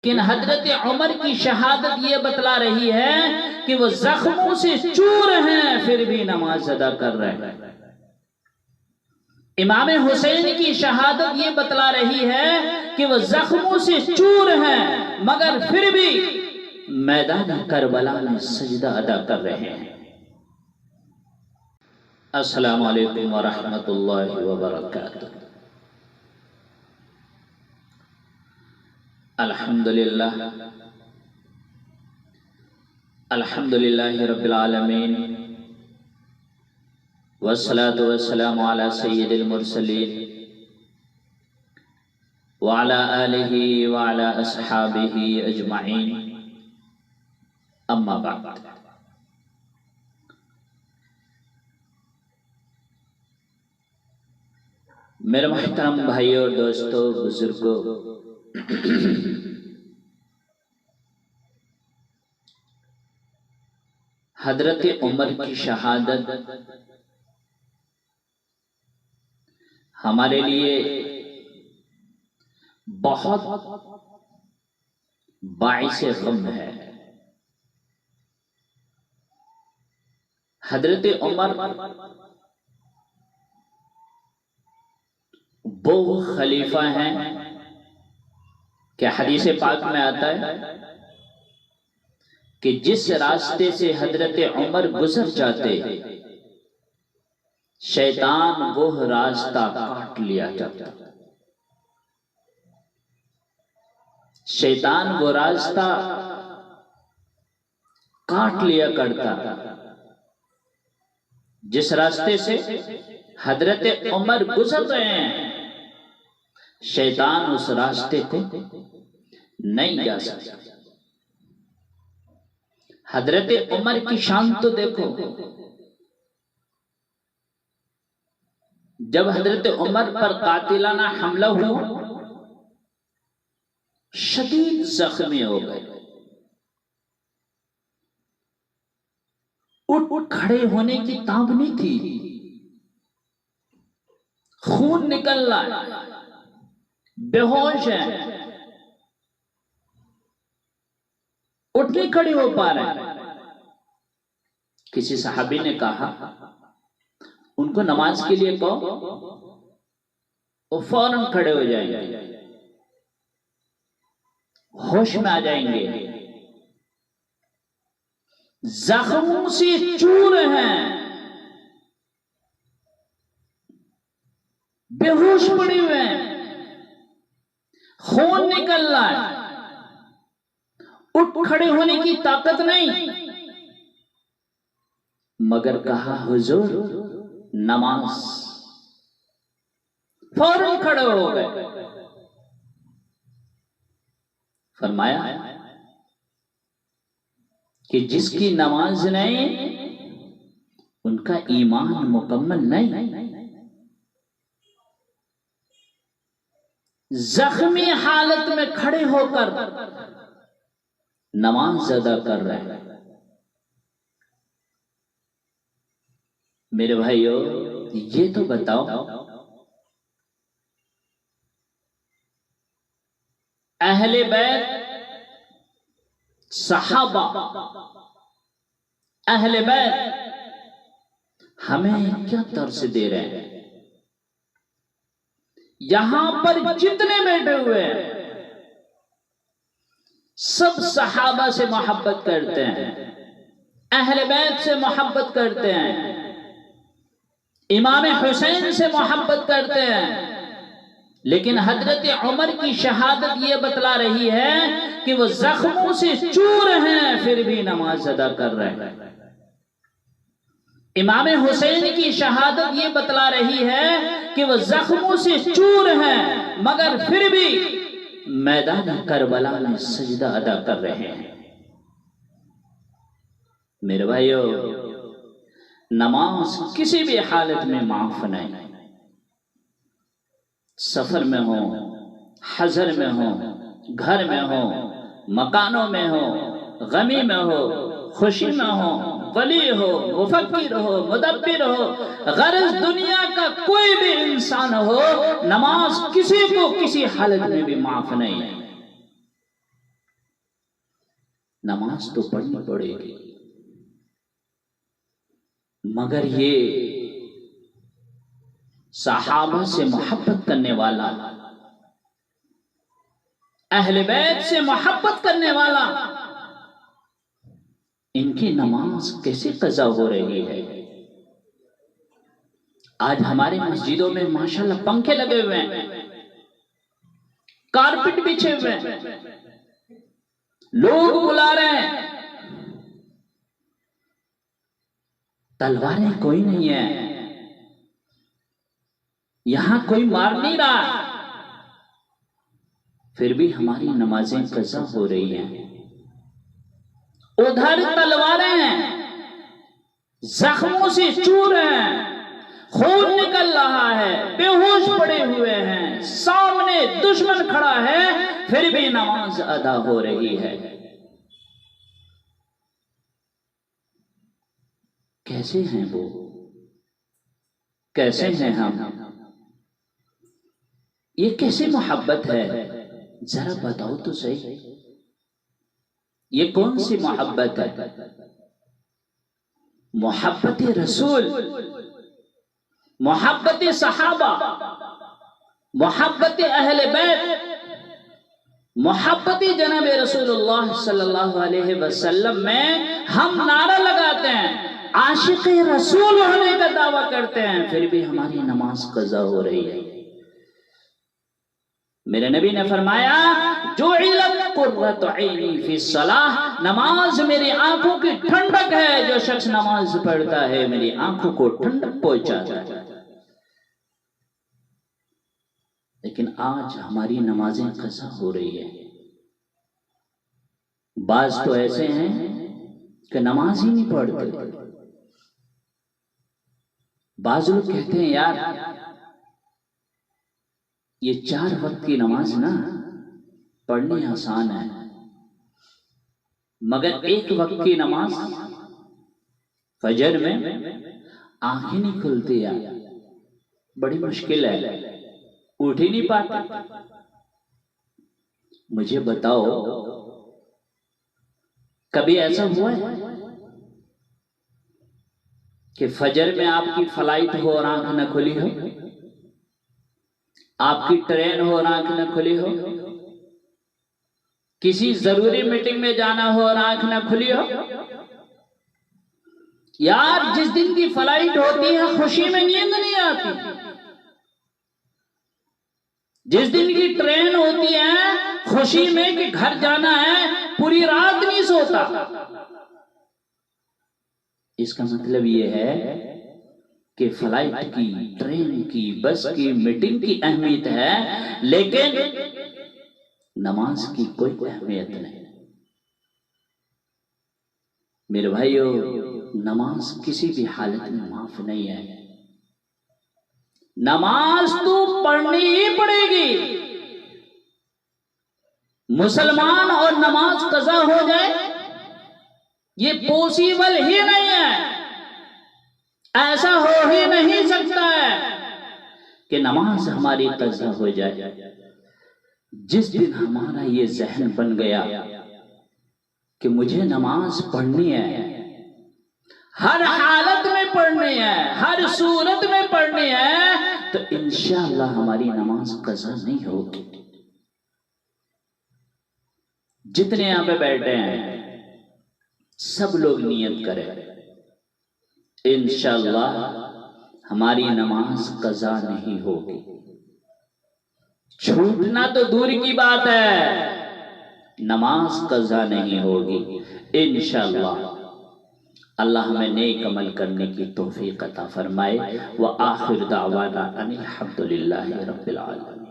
لیکن حضرت عمر کی شہادت یہ بتلا رہی ہے کہ وہ زخموں سے چور ہیں پھر بھی نماز ادا کر رہے ہیں۔ امام حسین کی شہادت یہ بتلا رہی ہے کہ وہ زخموں سے چور ہیں مگر پھر بھی میدان کربلا میں سجدہ ادا کر رہے ہیں۔ السلام علیکم ورحمۃ اللہ وبرکاتہ۔ الحمدللہ رب العالمین والصلاة والسلام علی سید المرسلین وعلی آلہ وعلی اصحابہ اجمعین، اما بعد۔ میرے محترم بھائیوں اور دوستوں، بزرگوں، حضرت عمر کی شہادت ہمارے لیے بہت باعث غم ہے۔ حضرت عمر وہ خلیفہ ہیں کہ حدیث پاک میں آتا ہے کہ جس راستے سے حضرت عمر گزر جاتے شیطان وہ راستہ کاٹ لیا جاتا، شیطان وہ راستہ کاٹ لیا کرتا۔ جس راستے سے حضرت عمر گزر رہے ہیں شیطان اس راستے کو نہیں جا سکتا۔ حضرت عمر کی شان تو دیکھو، جب حضرت عمر پر قاتلانہ حملہ ہوا شدید زخمی ہو گئے، اٹھ کھڑے ہونے کی تاب نہیں تھی، خون نکل رہا ہے، بے ہوش ہیں، اٹھ نہیں کھڑے ہو پا رہے۔ کسی صحابی نے کہا ان کو نماز کے لیے کہو، وہ فوراً کھڑے ہو جائیں گے، ہوش میں آ جائیں گے۔ زخموں سے چور ہیں، بے ہوش پڑے ہوئے ہیں، خون نکل رہا ہے، اٹھ کھڑے ہونے کی طاقت نہیں، مگر کہا حضور نماز، فوراً کھڑے ہو گئے۔ فرمایا کہ جس کی نماز نہیں ان کا ایمان مکمل نہیں۔ زخمی حالت میں کھڑے ہو کر نماز ادا کر رہے ہیں۔ میرے بھائیو، یہ تو بتاؤ اہل بیت، صحابہ، اہل بیت ہمیں کیا درس دے رہے ہیں؟ یہاں پر جتنے بیٹھے ہوئے ہیں سب صحابہ سے محبت کرتے ہیں، اہل بیت سے محبت کرتے ہیں، امام حسین سے محبت کرتے ہیں، لیکن حضرت عمر کی شہادت یہ بتلا رہی ہے کہ وہ زخموں سے چور ہیں پھر بھی نماز ادا کر رہے ہیں۔ امام حسین کی شہادت یہ بتلا رہی ہے کہ وہ زخموں سے چور ہیں مگر پھر بھی میدان کربلا میں سجدہ ادا کر رہے ہیں۔ میرے بھائیو، نماز کسی بھی حالت میں معاف نہیں، سفر میں ہو، حضر میں ہو، گھر میں ہو، مکانوں میں ہو، غمی میں ہو، خوشی میں ہو، ولی ہو، مفکر ہو، مدبر ہو، غرض دنیا کا کوئی بھی انسان ہو، نماز کسی کو کسی حالت میں بھی معاف نہیں ہے۔ نماز تو پڑھنی پڑے گی، مگر یہ صحابہ سے محبت کرنے والا، اہل بیت سے محبت کرنے والا، ان کی نماز کیسے قضا ہو رہی ہے؟ آج ہماری مسجدوں میں ماشاءاللہ پنکھے لگے ہوئے ہیں، کارپٹ بچھے ہوئے ہیں، لوگ بلا رہے ہیں، تلواریں کوئی نہیں ہے، یہاں کوئی مار نہیں رہا، پھر بھی ہماری نمازیں قضا ہو رہی ہیں۔ ادھر تلواریں ہیں، زخموں سے چور ہیں، خون نکل رہا ہے، بے ہوش پڑے ہوئے ہیں، سامنے دشمن کھڑا ہے، پھر بھی نماز ادا ہو رہی ہے۔ کیسے ہیں وہ؟ کیسے ہیں ہم؟ یہ کیسے محبت ہے؟ ذرا بتاؤ تو صحیح، یہ کون سی محبت ہے؟ محبت رسول، محبت صحابہ، محبت اہل بیت، محبت جناب رسول اللہ صلی اللہ علیہ وسلم میں ہم نعرہ لگاتے ہیں، عاشق رسول ہونے کا دعویٰ کرتے ہیں، پھر بھی ہماری نماز قضا ہو رہی ہے۔ میرے نبی نے فرمایا جعلت قرۃ عینی فی الصلاۃ، نماز میری آنکھوں کی ٹھنڈک ہے، جو شخص نماز پڑھتا ہے میری آنکھوں کو ٹھنڈک پہنچاتا ہے۔ لیکن آج ہماری نمازیں قضا ہو رہی ہے۔ بعض تو ایسے ہیں کہ نماز ہی نہیں پڑھتے۔ بعض لوگ کہتے ہیں یار یہ 4 وقت کی نماز نا پڑھنی آسان ہے، مگر 1 وقت کی نماز فجر میں آنکھیں نہیں کھلتی یار، بڑی مشکل ہے، اٹھ ہی نہیں پاتا۔ مجھے بتاؤ کبھی ایسا ہوا ہے کہ فجر میں آپ کی فلائٹ ہو اور آنکھ نہ کھلی ہو، آپ کی ٹرین ہو اور آنکھ نہ کھلی ہو، کسی ضروری میٹنگ میں جانا ہو اور آنکھ نہ کھلی ہو؟ یار جس دن کی فلائٹ ہوتی ہے خوشی میں نیند نہیں آتی، جس دن کی ٹرین ہوتی ہے خوشی میں کہ گھر جانا ہے پوری رات نہیں سوتا۔ اس کا مطلب یہ ہے کہ فلائٹ کی، ٹرین کی، بس کی، میٹنگ کی اہمیت ہے، لیکن نماز کی کوئی اہمیت نہیں۔ میرے بھائیو، نماز کسی بھی حالت میں معاف نہیں ہے، نماز تو پڑھنی ہی پڑے گی۔ مسلمان اور نماز قضا ہو جائے یہ پوسیبل ہی نہیں ہے، ایسا ہو ہی نہیں سکتا ہے کہ نماز ہماری قضا ہو جائے۔ جس دن ہمارا یہ ذہن بن گیا کہ مجھے نماز پڑھنی ہے، ہر حالت میں پڑھنی ہے، ہر صورت میں پڑھنی ہے، تو انشاءاللہ ہماری نماز قضا نہیں ہوگی۔ جتنے یہاں پہ بیٹھے ہیں سب لوگ نیت کریں، انشاءاللہ ہماری نماز قضا نہیں ہوگی۔ چھوٹنا تو دور کی بات ہے، نماز قضا نہیں ہوگی انشاءاللہ۔ اللہ ہمیں نیک عمل کرنے کی توفیق عطا فرمائے۔ وآخر دعوانا ان الحمد للہ رب العالمین۔